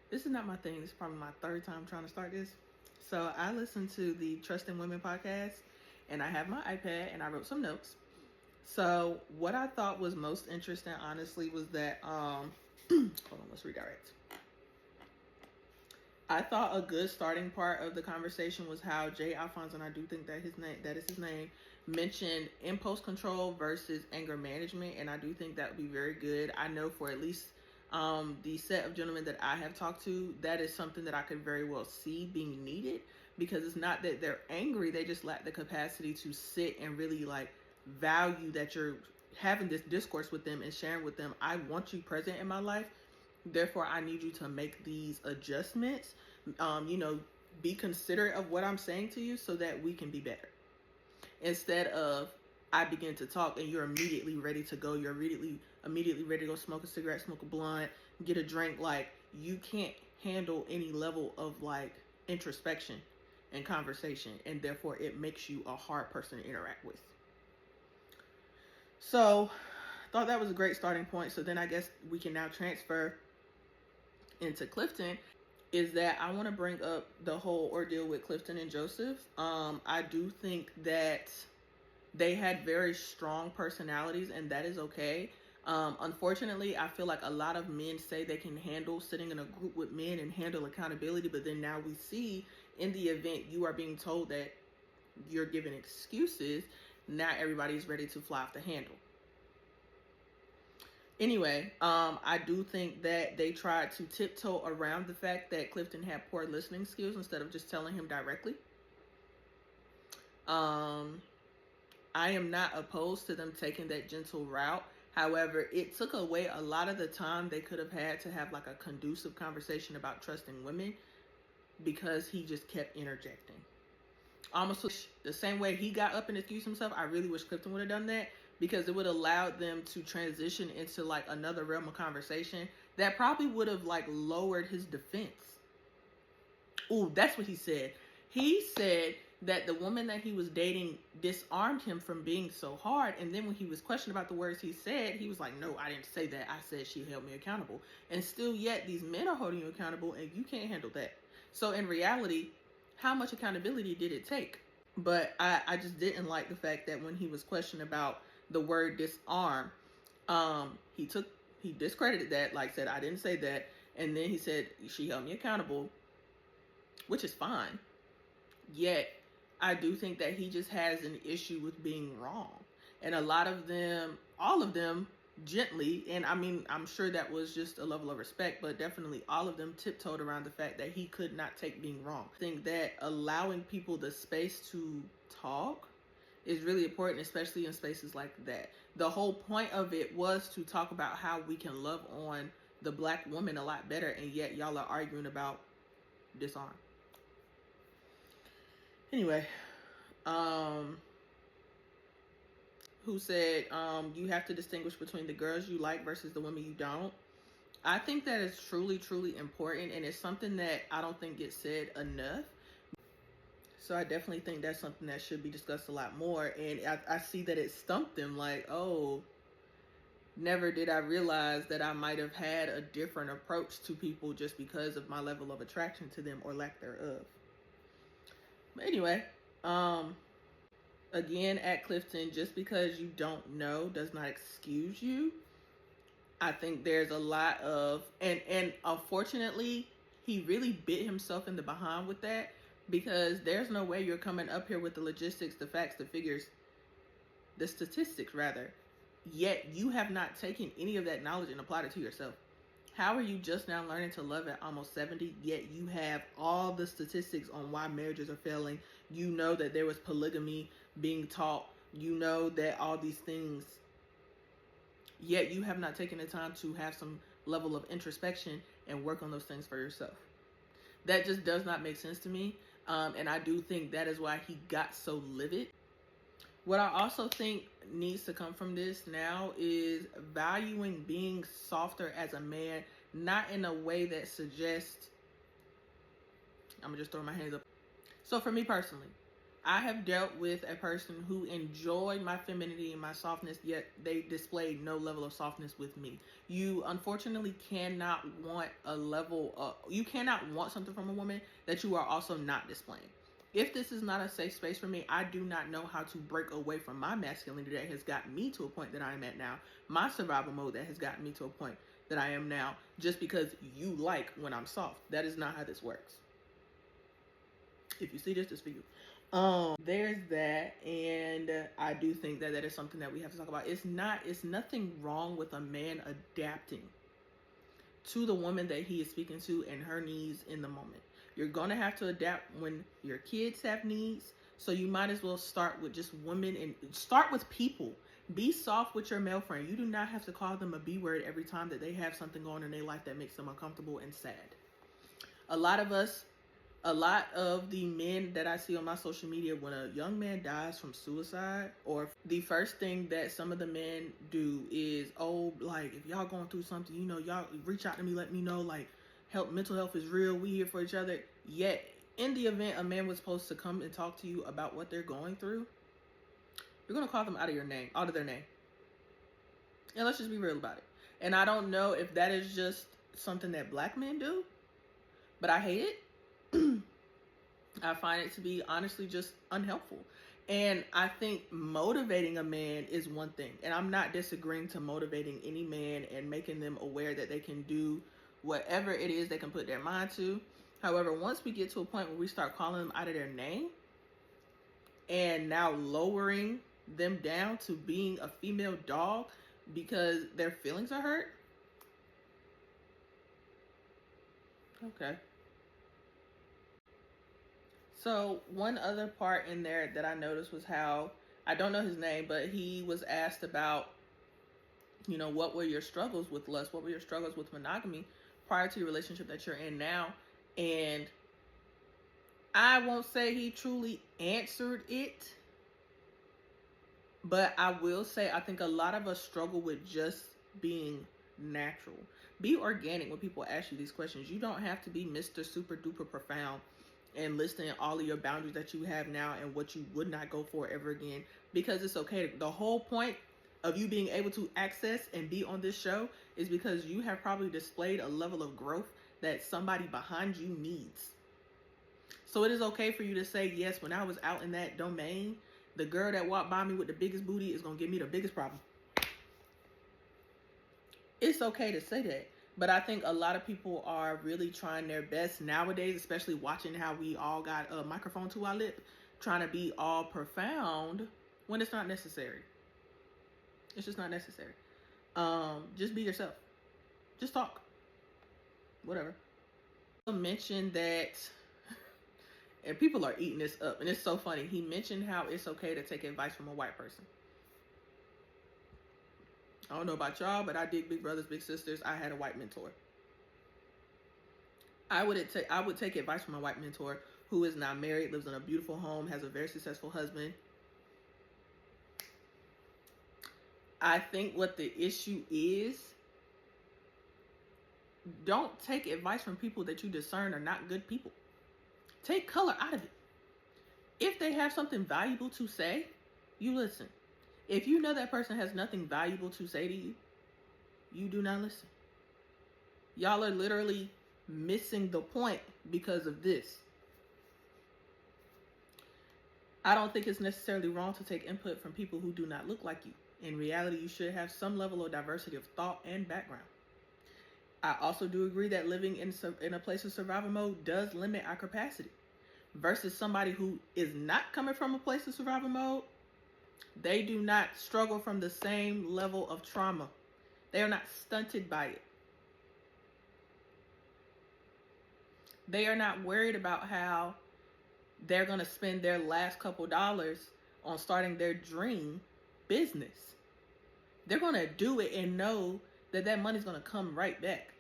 This is not my thing. This is probably my third time trying to start this. So I listened to the Trusting Women podcast, and I have my iPad, and I wrote some notes. So what I thought was most interesting, honestly, was that hold on, let's redirect. I thought a good starting part of the conversation was how Jay Alfonso, and I do think that is his name, mentioned impulse control versus anger management, and I do think that would be very good. I know for at least the set of gentlemen that I have talked to, that is something that I could very well see being needed, because it's not that they're angry, they just lack the capacity to sit and really like value that you're having this discourse with them and sharing with them, I want you present in my life. Therefore, I need you to make these adjustments. You know, be considerate of what I'm saying to you so that we can be better. Instead of I begin to talk and you're immediately ready to go. You're immediately ready to go smoke a cigarette, smoke a blunt, get a drink. Like, you can't handle any level of like introspection and conversation, and therefore it makes you a hard person to interact with. So, thought that was a great starting point. So then I guess we can now transfer into Clifton. Is that I want to bring up the whole ordeal with Clifton and Joseph. I do think that they had very strong personalities, and that is okay. Unfortunately, I feel like a lot of men say they can handle sitting in a group with men and handle accountability, but then now we see in the event you are being told that you're giving excuses, not everybody's ready to fly off the handle. Anyway, I do think that they tried to tiptoe around the fact that Clifton had poor listening skills instead of just telling him directly. I am not opposed to them taking that gentle route. However, it took away a lot of the time they could have had to have like a conducive conversation about trusting women, because he just kept interjecting. Almost the same way he got up and excused himself, I really wish Clifton would have done that, because it would have allowed them to transition into like another realm of conversation that probably would have like lowered his defense. Ooh, that's what he said. He said that the woman that he was dating disarmed him from being so hard, and then when he was questioned about the words he said, he was like, no, I didn't say that. I said she held me accountable. And still yet these men are holding you accountable and you can't handle that. So in reality, how much accountability did it take? But I just didn't like the fact that when he was questioned about the word disarm, he discredited that, like said, I didn't say that. And then he said, she held me accountable, which is fine. Yet, I do think that he just has an issue with being wrong. And a lot of them, all of them, gently, and I mean, I'm sure that was just a level of respect, but definitely all of them tiptoed around the fact that he could not take being wrong. I think that allowing people the space to talk is really important, especially in spaces like that. The whole point of it was to talk about how we can love on the black woman a lot better, and yet y'all are arguing about disarm. Anyway, who said you have to distinguish between the girls you like versus the women you don't. I think that is truly, truly important, and it's something that I don't think gets said enough. So I definitely think that's something that should be discussed a lot more. And I see that it stumped them, like, oh, never did I realize that I might have had a different approach to people just because of my level of attraction to them or lack thereof. But anyway, again, at Clifton, just because you don't know does not excuse you. I think there's a lot of, and unfortunately, he really bit himself in the behind with that, because there's no way you're coming up here with the logistics, the facts, the figures, the statistics rather, yet you have not taken any of that knowledge and applied it to yourself. How are you just now learning to love at almost 70, yet you have all the statistics on why marriages are failing? You know that there was polygamy being taught. You know that all these things, yet you have not taken the time to have some level of introspection and work on those things for yourself. That just does not make sense to me. And I do think that is why he got so livid. What I also think needs to come from this now is valuing being softer as a man, not in a way that suggests, I'm gonna just throw my hands up. So for me personally, I have dealt with a person who enjoyed my femininity and my softness, yet they displayed no level of softness with me. You unfortunately cannot want you cannot want something from a woman that you are also not displaying. If this is not a safe space for me, I do not know how to break away from my masculinity that has gotten me to a point that I am at now, my survival mode that has gotten me to a point that I am now, just because you like when I'm soft. That is not how this works. If you see this, it's for you. There's that, and I do think that that is something that we have to talk about. It's nothing wrong with a man adapting to the woman that he is speaking to and her needs in the moment. You're gonna have to adapt when your kids have needs, so you might as well start with just women and start with people. Be soft with your male friend. You do not have to call them a B word every time that they have something going on in their life that makes them uncomfortable and sad. A lot of the men that I see on my social media, when a young man dies from suicide, or the first thing that some of the men do is, oh, like, if y'all going through something, y'all reach out to me, let me know, like, mental health is real, we here for each other. Yet, in the event a man was supposed to come and talk to you about what they're going through, you're going to call them out of their name. And let's just be real about it. And I don't know if that is just something that black men do, but I hate it. I find it to be honestly just unhelpful. And I think motivating a man is one thing. And I'm not disagreeing to motivating any man and making them aware that they can do whatever it is they can put their mind to. However, once we get to a point where we start calling them out of their name and now lowering them down to being a female dog because their feelings are hurt. Okay. So one other part in there that I noticed was how, I don't know his name, but he was asked about, what were your struggles with lust? What were your struggles with monogamy prior to your relationship that you're in now? And I won't say he truly answered it, but I will say I think a lot of us struggle with just being natural. Be organic when people ask you these questions. You don't have to be Mr. Super Duper Profound and listing all of your boundaries that you have now and what you would not go for ever again, because it's okay. The whole point of you being able to access and be on this show is because you have probably displayed a level of growth that somebody behind you needs. So it is okay for you to say, yes, when I was out in that domain, the girl that walked by me with the biggest booty is going to give me the biggest problem. It's okay to say that. But I think a lot of people are really trying their best nowadays, especially watching how we all got a microphone to our lip, trying to be all profound when it's not necessary. It's just not necessary. Just be yourself. Just talk. Whatever. I mentioned that, and people are eating this up, and it's so funny. He mentioned how it's okay to take advice from a white person. I don't know about y'all, but I did Big Brothers, Big Sisters. I had a white mentor. I would take advice from a white mentor who is now married, lives in a beautiful home, has a very successful husband. I think what the issue is, don't take advice from people that you discern are not good people. Take color out of it. If they have something valuable to say, you listen. If you know that person has nothing valuable to say to you, you do not listen. Y'all are literally missing the point because of this. I don't think it's necessarily wrong to take input from people who do not look like you. In reality, you should have some level of diversity of thought and background. I also do agree that living in a place of survival mode does limit our capacity. Versus somebody who is not coming from a place of survival mode, they do not struggle from the same level of trauma. They are not stunted by it. They are not worried about how they're going to spend their last couple dollars on starting their dream business. They're going to do it and know that that money's going to come right back.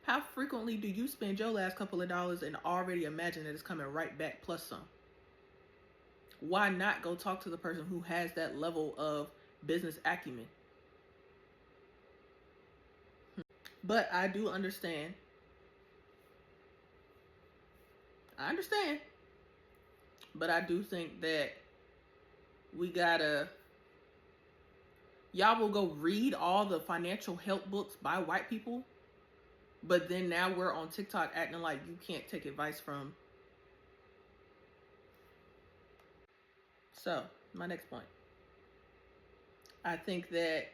How frequently do you spend your last couple of dollars and already imagine that it's coming right back plus some? Why not go talk to the person who has that level of business acumen? But I do understand. But I do think that we gotta, y'all will go read all the financial help books by white people, but then now we're on TikTok acting like you can't take advice from. So, my next point. I think that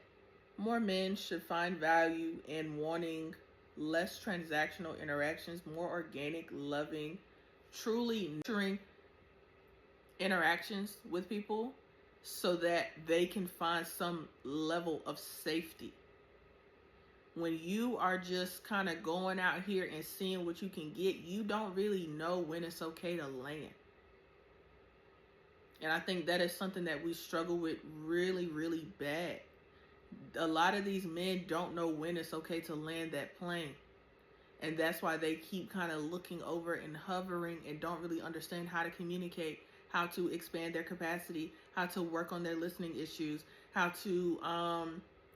more men should find value in wanting less transactional interactions, more organic, loving, truly nurturing interactions with people so that they can find some level of safety. When you are just kind of going out here and seeing what you can get, you don't really know when it's okay to land. And I think that is something that we struggle with really, really bad. A lot of these men don't know when it's okay to land that plane. And that's why they keep kind of looking over and hovering and don't really understand how to communicate, how to expand their capacity, how to work on their listening issues, how to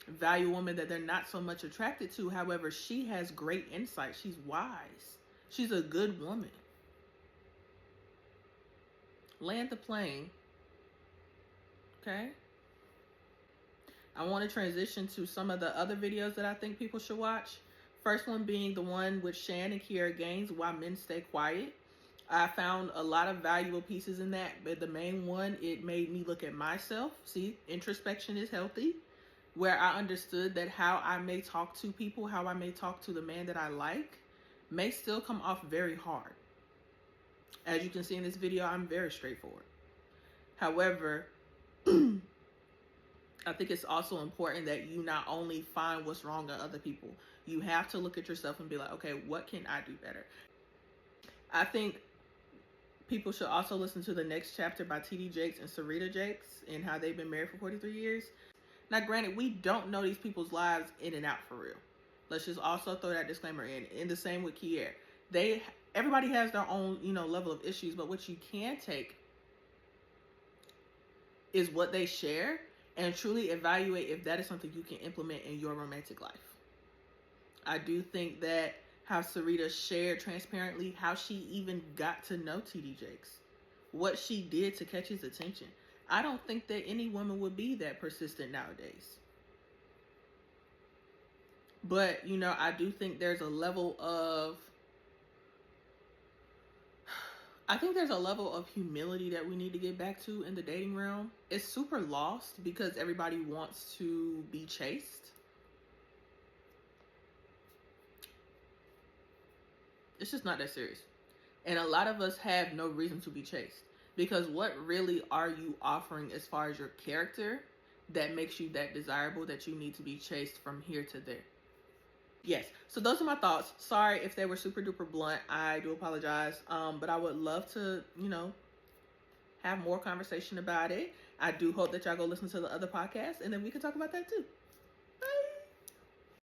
value a woman that they're not so much attracted to. However, she has great insight. She's wise. She's a good woman. Land the plane. Okay? I want to transition to some of the other videos that I think people should watch. First one being the one with Shan and Kiara Gaines, Why Men Stay Quiet. I found a lot of valuable pieces in that, but the main one, it made me look at myself. See, introspection is healthy, where I understood that how I may talk to people, how I may talk to the man that I like, may still come off very hard. As you can see in this video, I'm very straightforward. However, I think it's also important that you not only find what's wrong in other people, you have to look at yourself and be like, okay, what can I do better? I think people should also listen to The Next Chapter by TD Jakes and Sarita Jakes and how they've been married for 43 years. Now, granted, we don't know these people's lives in and out for real. Let's just also throw that disclaimer in. And the same with Kier. Everybody has their own, level of issues, but what you can take is what they share and truly evaluate if that is something you can implement in your romantic life. I do think that how Sarita shared transparently how she even got to know TD Jakes, what she did to catch his attention. I don't think that any woman would be that persistent nowadays. But, I do think there's a level of humility that we need to get back to in the dating realm. It's super lost because everybody wants to be chased. It's just not that serious. And a lot of us have no reason to be chased. Because what really are you offering as far as your character that makes you that desirable that you need to be chased from here to there? Yes, so those are my thoughts. Sorry if they were super duper blunt. I do apologize. But I would love to, have more conversation about it. I do hope that y'all go listen to the other podcasts and then we can talk about that too.